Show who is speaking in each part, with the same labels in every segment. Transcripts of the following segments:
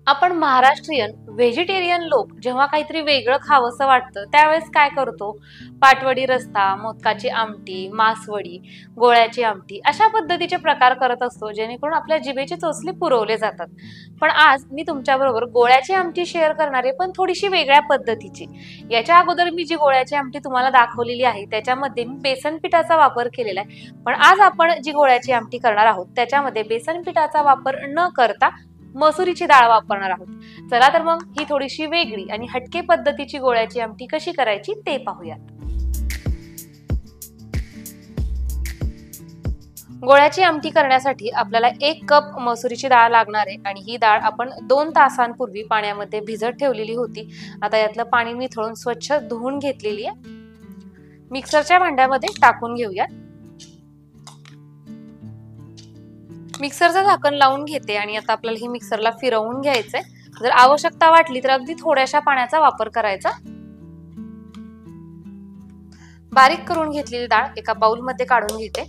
Speaker 1: आपण महाराष्ट्रीयन व्हेजिटेरियन लोक जेव्हा काहीतरी वेगळं खावंसं वाटतं त्यावेळेस काय करतो? पाटवडी रस्ता, मोदकाची आमटी, मासवडी, गोळ्याची आमटी अशा पद्धतीचे प्रकार करत असतो जेणेकरून आपल्या जिभेचे चोचले पुरवले जातात. पण आज मी तुमच्याबरोबर गोळ्याची आमटी शेअर करणार आहे, पण थोडीशी वेगळ्या पद्धतीची. याच्या अगोदर मी जी गोळ्याची आमटी तुम्हाला दाखवलेली आहे त्याच्यामध्ये मी बेसन पिठाचा वापर केलेला आहे. पण आज आपण जी गोळ्याची आमटी करणार आहोत त्याच्यामध्ये बेसन पिठाचा वापर न करता मसुरीची डाळ वापरणार आहोत. चला तर मग ही थोडीशी वेगळी आणि हटके पद्धतीची गोळ्याची आमटी कशी करायची ते पाहूयात. गोळ्याची आमटी करण्यासाठी आपल्याला 1 कप मसुरीची डाळ लागणार आहे आणि ही डाळ आपण 2 तासांपूर्वी पाण्यामध्ये भिजत ठेवलेली होती. आता यातलं पाणी निथळून स्वच्छ धुवून घेतलेली आहे. मिक्सरच्या भांड्यामध्ये टाकून घेऊयात. मिक्सरचं झाकण लावून घेते आणि आता आपल्याला ही मिक्सरला फिरवून घ्यायचंय. जर आवश्यकता वाटली तर अगदी थोड्याशा पाण्याचा वापर करायचा. बारीक करून घेतलेली डाळ एका बाउल मध्ये काढून घेते.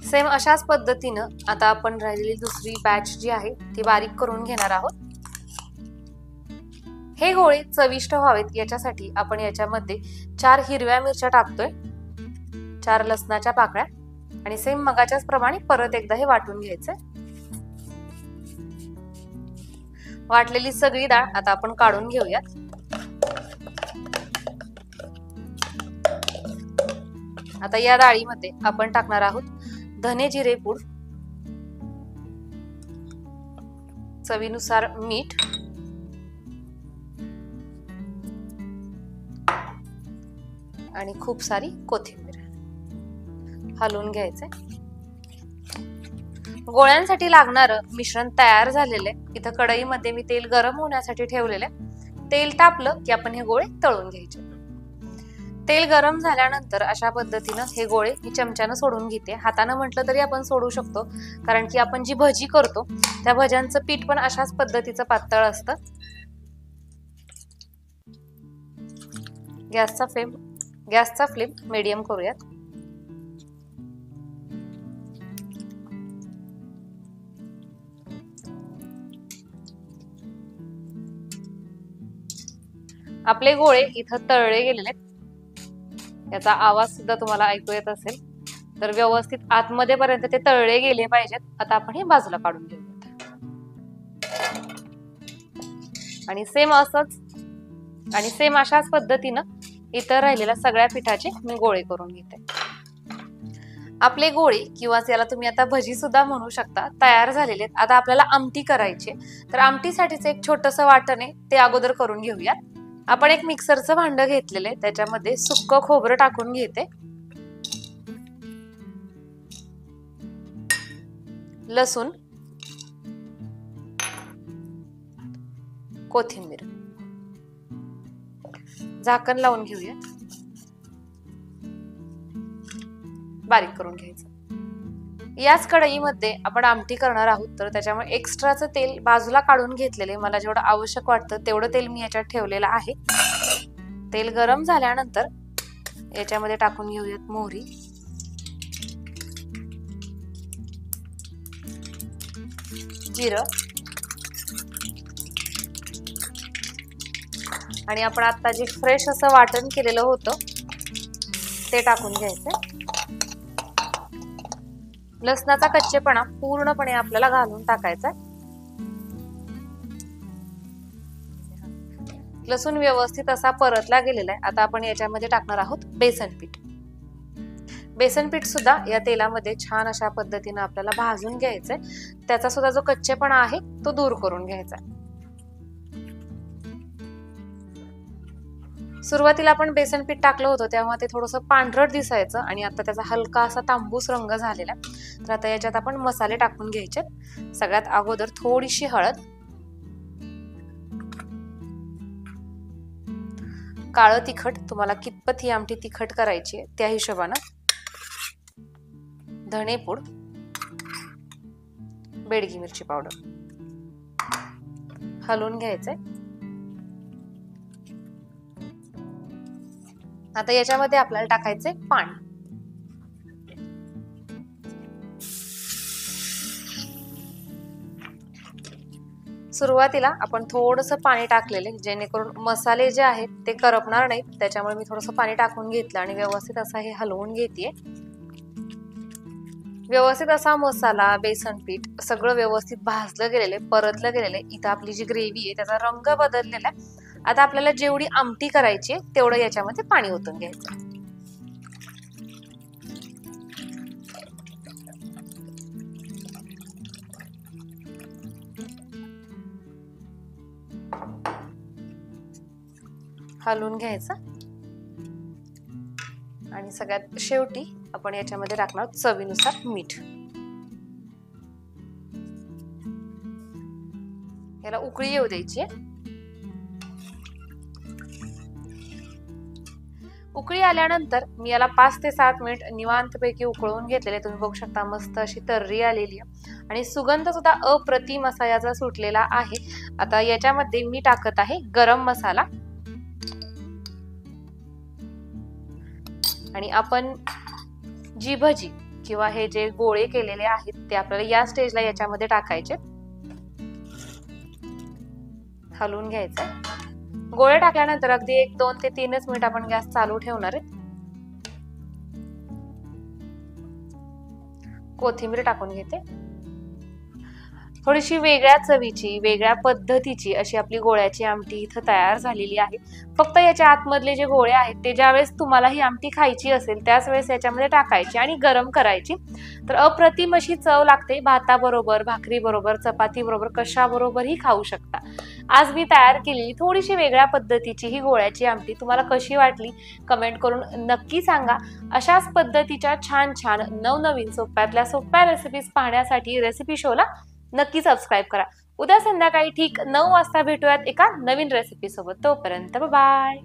Speaker 1: सेम अशाच पद्धतीनं आता आपण राहिलेली दुसरी बॅच जी आहे ती बारीक करून घेणार आहोत. हे गोळे चविष्ट व्हावेत याच्यासाठी आपण याच्यामध्ये 4 हिरव्या मिरच्या टाकतोय, 4 लसणाच्या पाकळ्या आणि सेम मगाच्याच प्रमाणे परत एकदा हे वाटून घ्यायचंय. वाटलेली सगळी डाळ आता आपण काढून घेऊयात. आता या डाळीमध्ये आपण टाकणार आहोत धने जिरे पूड, चवीनुसार मीठ, आणि खूप सारी कोथिंबीर हलवून घ्यायचंय. गोळ्यांसाठी लागणारं मिश्रण तयार झालेलं आहे. इथं कढईमध्ये मी तेल गरम होण्यासाठी ठेवलेलं आहे. तेल तापलं की आपण हे गोळे तळून घ्यायचे. तेल गरम झाल्यानंतर अशा पद्धतीनं हे गोळे मी चमच्यानं सोडून घेते. हातानं म्हटलं तरी आपण सोडू शकतो, कारण की आपण जी भजी करतो त्या भज्यांचं पीठ पण अशाच पद्धतीचं पातळ असतं. गॅसचा फ्लेम मीडियम करूयात. आपले गोळे इथं तळले गेलेले, याचा आवाज सुद्धा तुम्हाला ऐकू येत असेल. तर व्यवस्थित आतमध्ये पर्यंत ते तळले गेले पाहिजेत. आता आपण हे बाजूला काढून घेऊयात आणि सेम अशाच पद्धतीनं इतर राहिलेल्या सगळ्या पिठाचे मी गोळे करून घेते. आपले गोळे किंवा याला तुम्ही आता भजी सुद्धा म्हणू शकता तयार झालेले आहेत. आता आपल्याला आमटी करायची, तर आमटीसाठीच एक छोटंसं वाटण आहे ते अगोदर करून घेऊयात. आपण एक मिक्सरचं भांड घेतलेलं आहे, त्याच्यामध्ये सुक्क खोबरं टाकून घेते, लसूण, कोथिंबीर, झाकण लावून घेऊया. बारीक करून घ्यायचं. याच कढईमध्ये आपण आमटी करणार आहोत, तर त्याच्यामुळे एक्स्ट्राचं तेल बाजूला काढून घेतलेले. मला जेवढं आवश्यक वाटतं तेवढं तेल मी याच्यात ठेवलेलं आहे. तेल गरम झाल्यानंतर याच्यामध्ये टाकून घेऊयात मोहरी, जिरं आणि आपण आता जे फ्रेश असं वाटण केलेलं होतं ते टाकून घ्यायचं. लसणाचा कच्चेपणा पूर्णपणे आपल्याला घालून टाकायचा. लसूण व्यवस्थित असा परतला गेलेला आहे. आता आपण याच्यामध्ये टाकणार आहोत बेसन पीठ. बेसन पीठ सुद्धा या तेलामध्ये छान अशा पद्धतीने आपल्याला भाजून घ्यायचंय. त्याचा सुद्धा जो कच्चेपणा आहे तो दूर करून घ्यायचा. सुरुवातीला आपण बेसन पीठ टाकलं होतं तेव्हा ते थोडंसं पांढरट दिसायचं आणि आता त्याचा हलका असा तांबूस रंग झालेला. तर आता याच्यात आपण मसाले टाकून घ्यायचे. सगळ्यात अगोदर थोडीशी हळद, काळं तिखट, तुम्हाला कितपत ही आमटी तिखट करायची आहे त्या हिशोबानं, धणेपूड, बेडगी मिरची पावडर हलवून घ्यायचंय. आता याच्यामध्ये आपल्याला टाकायचे पाणी. सुरुवातीला आपण थोडंसं पाणी टाकलेले जेणेकरून मसाले जे आहेत ते करपणार नाहीत, त्याच्यामुळे मी थोडंसं पाणी टाकून घेतलं आणि व्यवस्थित असं हे हलवून घेतेय। व्यवस्थित असा मसाला, बेसन पीठ सगळं व्यवस्थित भाजलं गेलेलं आहे, परतलं गेलेलं आहे। इथं आपली जी ग्रेव्ही आहे त्याचा रंग बदललेला आहे। आता आपल्याला जेवढी आमटी करायची आहे तेवढं याच्यामध्ये पाणी ओतून घ्यायचं। हलवून घ्यायचं आणि सगळ्यात शेवटी आपण याच्यामध्ये टाकणार चवीनुसार मीठ। याला उकळी येऊ द्यायची आहे। उकळी आल्यानंतर मी याला 5 ते 7 मिनिट निवांतपैकी उकळून घेतलेले। तुम्ही बघू शकता मस्त अशी तर्री आलेली आहे आणि सुगंध सुद्धा अप्रतिम असा याचा सुटलेला आहे। आता याच्यामध्ये मी टाकत आहे गरम मसाला आणि आपण जी भजी किंवा हे जे गोळे केलेले आहेत ते आपल्याला या स्टेजला याच्यामध्ये टाकायचे, हलवून घ्यायचं। गोळे टाकल्यानंतर अगदी 1, 2 ते 3च मिनिट आपण गॅस चालू ठेवणार आहे। कोथिंबीर टाकून घेते। थोडीशी वेगळ्या चवीची, वेगळ्या पद्धतीची अशी आपली गोळ्याची आमटी इथं तयार झालेली आहे। फक्त याच्या आतमधले जे गोळे आहेत ते ज्यावेळेस तुम्हाला ही आमटी खायची असेल त्याच वेळेस याच्यामध्ये टाकायची आणि गरम करायची, तर अप्रतिम अशी चव लागते। भाताबरोबर, भाकरीबरोबर, चपातीबरोबर कशाबरोबरही खाऊ शकता। आज मी तयार केलेली थोडीशी वेगळ्या पद्धतीची ही गोळ्याची आमटी तुम्हाला कशी वाटली कमेंट करून नक्की सांगा। अशाच पद्धतीच्या छान छान नवनवीन सोप्यातल्या सोप्या रेसिपीज पाहण्यासाठी रेसिपी शोला नक्की सबस्क्राइब करा। उद्या संध्याकाळी ठीक 9 वाजता भेटूयात एका नवीन रेसिपी सोबत। तोपर्यंत बाय बाय।